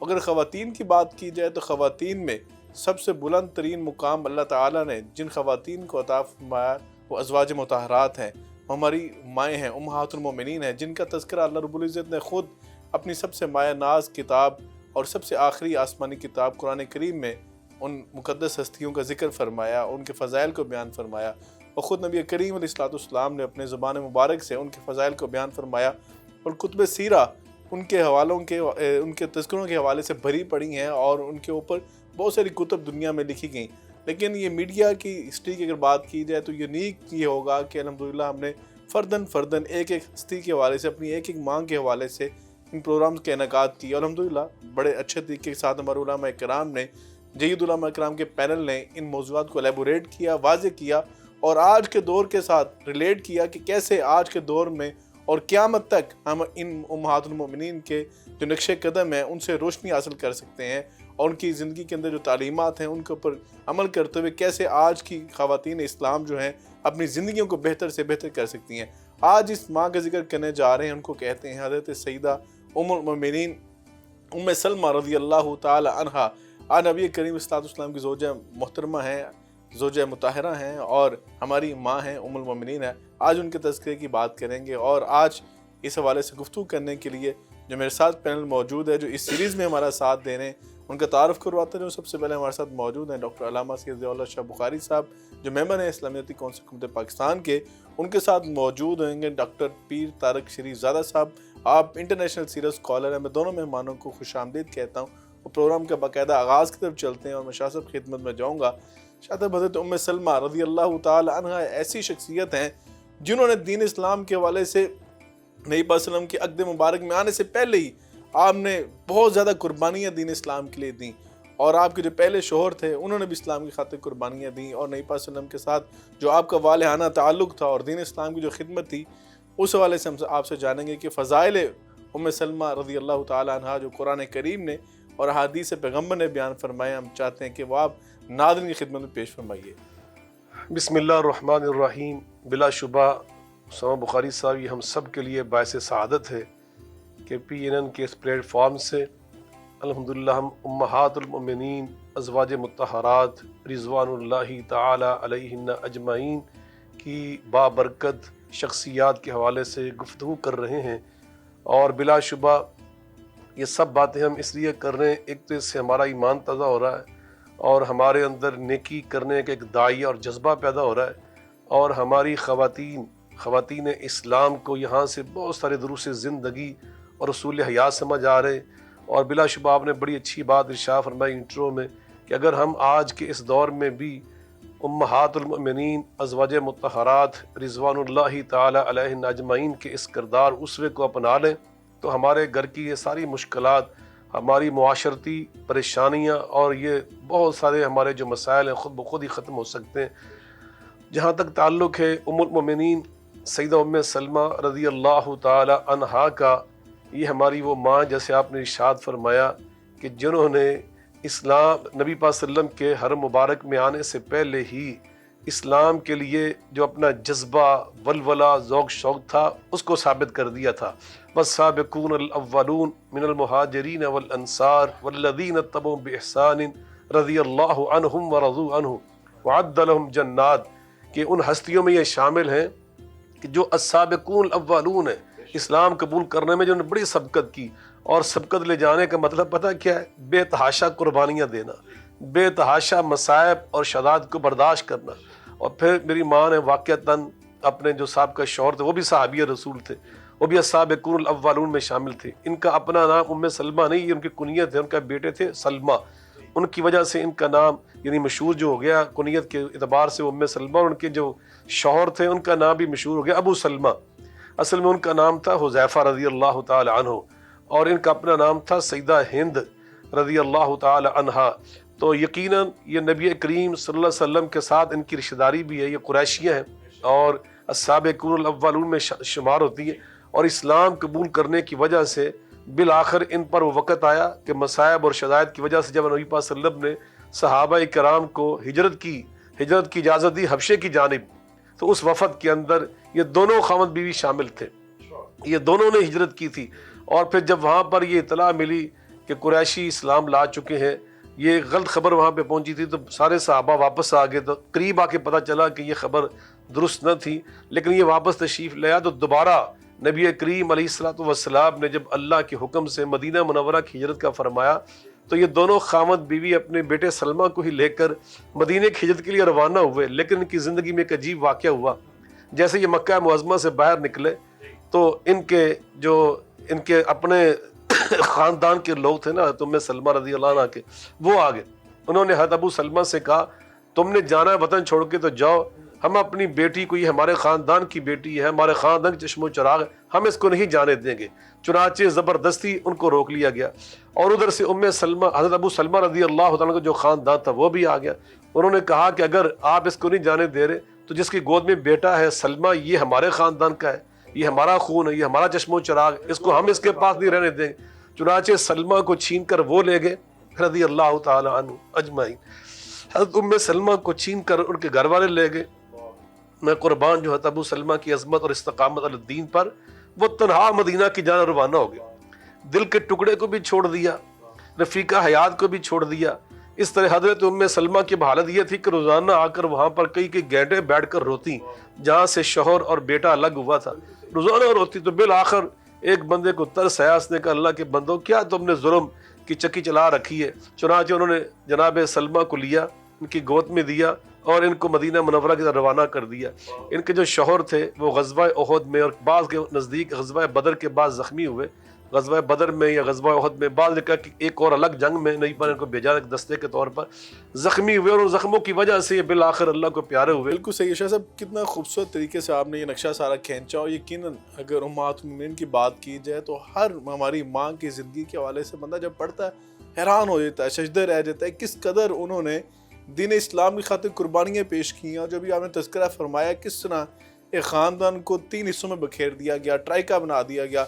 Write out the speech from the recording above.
اگر خواتین کی بات کی جائے تو خواتین میں سب سے بلند ترین مقام اللہ تعالیٰ نے جن خواتین کو عطا فرمایا وہ ازواج مطہرات ہیں، وہ ہماری مائیں ہیں، امہات المومنین ہیں، جن کا تذکرہ اللہ رب العزت نے خود اپنی سب سے مایہ ناز کتاب اور سب سے آخری آسمانی کتاب قرآن کریم میں ان مقدس ہستیوں کا ذکر فرمایا، ان کے فضائل کو بیان فرمایا، اور خود نبی کریم علیہ السلام نے اپنے زبان مبارک سے ان کے فضائل کو بیان فرمایا، اور کتب سیرہ ان کے حوالوں کے ان کے تذکروں کے حوالے سے بھری پڑی ہیں، اور ان کے اوپر بہت ساری کتب دنیا میں لکھی گئیں۔ لیکن یہ میڈیا کی ہسٹری کی اگر بات کی جائے تو یونیک یہ ہوگا کہ الحمدللہ ہم نے فرداً ایک ہستی کے حوالے سے، اپنی ایک ماں کے حوالے سے ان پروگرامز کے انعقاد کیے، اور الحمدللہ بڑے اچھے طریقے کے ساتھ ہمارے علماء کرام نے، جید علماء کرام کے پینل نے ان موضوعات کو ایلیبوریٹ کیا، واضح کیا، اور آج کے دور کے ساتھ ریلیٹ کیا کہ کیسے آج کے دور میں اور قیامت تک ہم ان امہات المومنین کے جو نقش قدم ہیں ان سے روشنی حاصل کر سکتے ہیں، اور ان کی زندگی کے اندر جو تعلیمات ہیں ان کے اوپر عمل کرتے ہوئے کیسے آج کی خواتین اسلام جو ہیں اپنی زندگیوں کو بہتر سے بہتر کر سکتی ہیں۔ آج اس ماں کا ذکر کرنے جا رہے ہیں، ان کو کہتے ہیں حضرت سیدہ ام المومنین ام سلمہ رضی اللہ تعالی عنہا۔ آج نبی کریم صلی اللہ علیہ وسلم کی زوجہ محترمہ ہیں، زوجہ مطہرہ ہیں، اور ہماری ماں ہیں، ام المومنین ہیں۔ آج ان کے تذکرے کی بات کریں گے، اور آج اس حوالے سے گفتگو کرنے کے لیے جو میرے ساتھ پینل موجود ہے، جو اس سیریز میں ہمارا ساتھ دے رہے ہیں، ان کا تعارف کرواتے ہیں۔ سب سے پہلے ہمارے ساتھ موجود ہیں ڈاکٹر علامہ سید ضیاء اللہ شاہ بخاری صاحب، جو ممبر ہیں اسلامیاتی کونسل حکومت پاکستان کے۔ ان کے ساتھ موجود ہیں گے ڈاکٹر پیر طارق شریف زادہ صاحب، آپ انٹرنیشنل سیریز اسکالر ہیں۔ میں دونوں مہمانوں کو خوش آمدید کہتا ہوں، اور پروگرام کا باقاعدہ آغاز کی طرف چلتے ہیں، اور میں شاہ صاحب کی خدمت میں جاؤں گا۔ شاہ صاحب، حضرت ام سلمہ رضی اللہ تعالی عنہ ایسی شخصیت ہیں جنہوں نے دین اسلام کے حوالے سے نبی پاک صلی اللہ علیہ وسلم کے عقد مبارک میں آنے سے پہلے ہی آپ نے بہت زیادہ قربانیاں دین اسلام کے لیے دیں، اور آپ کے جو پہلے شوہر تھے انہوں نے بھی اسلام کی خاطر قربانیاں دیں، اور نبی پاک صلی اللہ علیہ وسلم کے ساتھ جو آپ کا والہانہ تعلق تھا اور دین اسلام کی جو خدمت تھی، اس حوالے سے ہم آپ سے جانیں گے کہ فضائل ام سلمہ رضی اللہ تعالی عنہ جو قرآن کریم نے اور احادیث پیغمبر نے بیان فرمائے، ہم چاہتے ہیں کہ وہ آپ ناظرین کی خدمت میں پیش فرمائیے۔ بسم اللہ الرحمن الرحیم۔ بلا شبہ اسامہ بخاری صاحب، یہ ہم سب کے لیے باعث سعادت ہے کہ پی این این کے اس پلیٹ فارم سے الحمدللہ ہم امہات المؤمنین ازواج مطہرات رضوان اللہ تعالی علیہن اجمعین کی بابرکت شخصیات کے حوالے سے گفتگو کر رہے ہیں، اور بلا شبہ یہ سب باتیں ہم اس لیے کر رہے ہیں، ایک تو اس سے ہمارا ایمان تازہ ہو رہا ہے، اور ہمارے اندر نیکی کرنے کا ایک داعیہ اور جذبہ پیدا ہو رہا ہے، اور ہماری خواتین اسلام کو یہاں سے بہت سارے دروس زندگی اور اصول حیات سمجھ آ رہے ہیں۔ اور بلا شبہ آپ نے بڑی اچھی بات ارشاد فرمائی انٹرو میں کہ اگر ہم آج کے اس دور میں بھی امہات المؤمنین ازواج مطہرات رضوان اللہ تعالی علیہن اجمعین کے اس کردار اسوے کو اپنا لیں تو ہمارے گھر کی یہ ساری مشکلات، ہماری معاشرتی پریشانیاں اور یہ بہت سارے ہمارے جو مسائل ہیں خود بخود ہی ختم ہو سکتے ہیں۔ جہاں تک تعلق ہے ام المؤمنین سیدہ ام سلمہ رضی اللہ تعالی عنہا کا، یہ ہماری وہ ماں جیسے آپ نے ارشاد فرمایا کہ جنہوں نے اسلام نبی پاک صلی اللہ علیہ وسلم کے حرم مبارک میں آنے سے پہلے ہی اسلام کے لیے جو اپنا جذبہ ولولہ ذوق شوق تھا اس کو ثابت کر دیا تھا۔ والسابقون الاولون من المہاجرین والانصار والذین اتبعوا بإحسان رضی اللہ عنہم ورضوا عنہ وعد لهم جنات، کہ ان ہستیوں میں یہ شامل ہیں کہ جو السابقون الاولون ہیں، اسلام قبول کرنے میں جنہوں نے بڑی سبقت کی، اور سبقت لے جانے کا مطلب پتہ کیا ہے؟ بے تحاشا قربانیاں دینا، بے تحاشا مصائب اور شدائد کو برداشت کرنا۔ اور پھر میری ماں نے واقعتاً اپنے جو صاحب کا شوہر تھے وہ بھی صحابی رسول تھے، وہ بھی السابقون الاولون میں شامل تھے۔ ان کا اپنا نام ام سلمہ نہیں، یہ ان کی کنیت ہے، ان کا بیٹے تھے سلمہ، ان کی وجہ سے ان کا نام یعنی مشہور جو ہو گیا کنیت کے اعتبار سے ام سلمہ، اور ان کے جو شوہر تھے ان کا نام بھی مشہور ہو گیا ابو سلمہ۔ اصل میں ان کا نام تھا حذیفہ رضی اللہ تعالی عنہ، اور ان کا اپنا نام تھا سیدہ ہند رضی اللہ تعالی عنہا۔ تو یقیناً یہ نبی کریم صلی اللہ علیہ وسلم کے ساتھ ان کی رشتہ داری بھی ہے، یہ قریشیاں ہیں اور السابقون الاولون میں شمار ہوتی ہیں، اور اسلام قبول کرنے کی وجہ سے بالآخر ان پر وہ وقت آیا کہ مصائب اور شدائد کی وجہ سے جب نبی پاک صلی اللہ علیہ وسلم نے صحابہ کرام کو ہجرت کی اجازت دی حبشے کی جانب، تو اس وفد کے اندر یہ دونوں خاوند بیوی شامل تھے، یہ دونوں نے ہجرت کی تھی۔ اور پھر جب وہاں پر یہ اطلاع ملی کہ قریشی اسلام لا چکے ہیں. یہ غلط خبر وہاں پہ پہنچی تھی تو سارے صحابہ واپس آ گئے. تو قریب آ کے پتہ چلا کہ یہ خبر درست نہ تھی، لیکن یہ واپس تشریف لے آیا. تو دوبارہ نبی کریم علیہ الصلوۃ والسلام نے جب اللہ کے حکم سے مدینہ منورہ کی ہجرت کا فرمایا تو یہ دونوں خاوند بیوی اپنے بیٹے سلمہ کو ہی لے کر مدینہ کی ہجرت کے لیے روانہ ہوئے. لیکن ان کی زندگی میں ایک عجیب واقعہ ہوا. جیسے یہ مکہ معظمہ سے باہر نکلے تو ان کے اپنے خاندان کے لوگ تھے نا، ام سلمہ رضی اللہ عنہ کے، وہ آ گئے. انہوں نے حضرت ابو سلمہ سے کہا تم نے جانا ہے وطن چھوڑ کے تو جاؤ، ہم اپنی بیٹی کو، یہ ہمارے خاندان کی بیٹی ہے، ہمارے خاندان کے چشم و چراغ ہے، ہم اس کو نہیں جانے دیں گے. چنانچہ زبردستی ان کو روک لیا گیا. اور ادھر سے ام سلمہ، حضرت ابو سلمہ رضی اللہ تعالیٰ کا جو خاندان تھا وہ بھی آ گیا. انہوں نے کہا کہ اگر آپ اس کو نہیں جانے دے رہے تو جس کی گود میں بیٹا ہے سلمہ، یہ ہمارے خاندان کا ہے، یہ ہمارا خون ہے، یہ ہمارا چشم و چراغ، اس کو ہم اس کے پاس نہیں رہنے دیں گے. چنانچہ سلمہ کو چھین کر وہ لے گئے رضی اللہ تعالی عنہ اجمعین. حضرت ام سلمہ کو چھین کر ان کے گھر والے لے گئے. میں قربان جو حضرت ابو سلمہ کی عظمت اور استقامت علی الدین پر، وہ تنہا مدینہ کی جانب روانہ ہو گئے. دل کے ٹکڑے کو بھی چھوڑ دیا، رفیقہ حیات کو بھی چھوڑ دیا. اس طرح حضرت ام سلمہ کی حالت یہ تھی کہ روزانہ آ کر وہاں پر کئی گھنٹے بیٹھ کر روتی، جہاں سے شوہر اور بیٹا الگ ہوا تھا. روزانہ روتی. تو بالآخر ایک بندے کو ترس آیا، اس نے کہا اللہ کے بندوں کیا تم نے ظلم کی چکی چلا رکھی ہے. چنانچہ انہوں نے جناب سلمہ کو لیا، ان کی گود میں دیا اور ان کو مدینہ منورہ کی طرف روانہ کر دیا. ان کے جو شوہر تھے وہ غزوہ احد میں اور بعض کے نزدیک غزوہ بدر کے بعد زخمی ہوئے. غزوہ بدر میں یا غزوہ احد میں، بعض نے کہا کہ ایک اور الگ جنگ میں نہیں پر ان کو بھیجا ایک دستے کے طور پر، زخمی ہوئے اور ان زخموں کی وجہ سے یہ بالآخر اللہ کو پیارے ہوئے. بالکل صحیح شاہ صاحب، کتنا خوبصورت طریقے سے آپ نے یہ نقشہ سارا کھینچا. اور یقیناً اگر امہات المومنین کی بات کی جائے تو ہر ہماری ماں کی زندگی کے حوالے سے بندہ جب پڑھتا ہے حیران ہو جاتا ہے، سجدے رہ جاتا ہے کس قدر انہوں نے دین اسلام کی خاطر قربانیاں پیش کی ہیں. اور جب آپ نے تذکرہ فرمایا کس طرح ایک خاندان کو 3 حصوں میں بکھیر دیا گیا، ٹرائکا بنا دیا گیا،